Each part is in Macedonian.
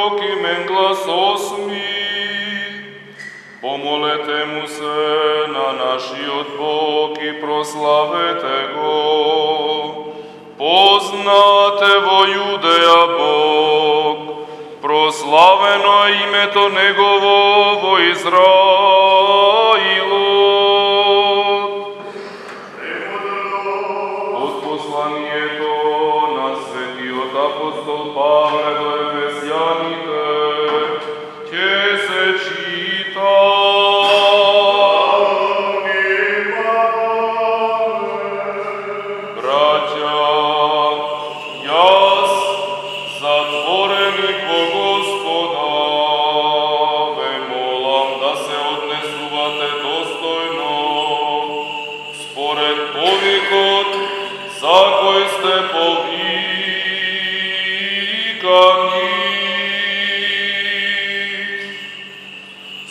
пророк и мен гласосми. Помолете му се на нашиот Бог и прославете го. Познате во Јудеја Бог, прославено е името Негово во Израилот. Од посланието на светиот апостол Павле до Ефесјаните ќе се чита.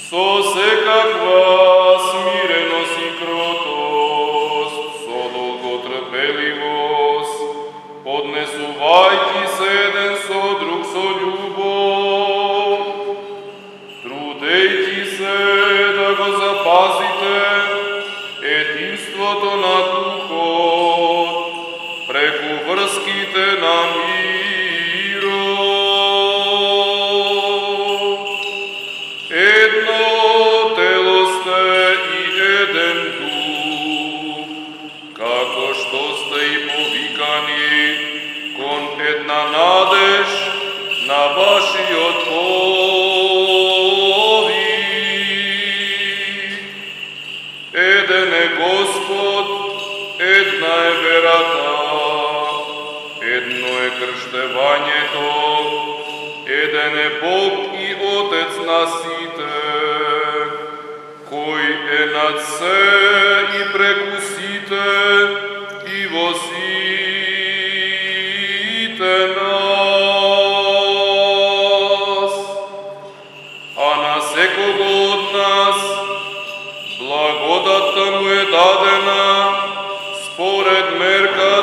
Со секаква смиреност и кротост, со долготрпеливост, поднесувајќи се еден со друг со љубов, трудејќи се да го запазите единството на духот, преку врските на надеж на вашиот повик. Еден е Господ, една е верата, едно е крштевањето, еден е Бог и Отец на сите, кој е над се и преку сите и во сите нас, а на секого од нас благодатта му е дадена според мерка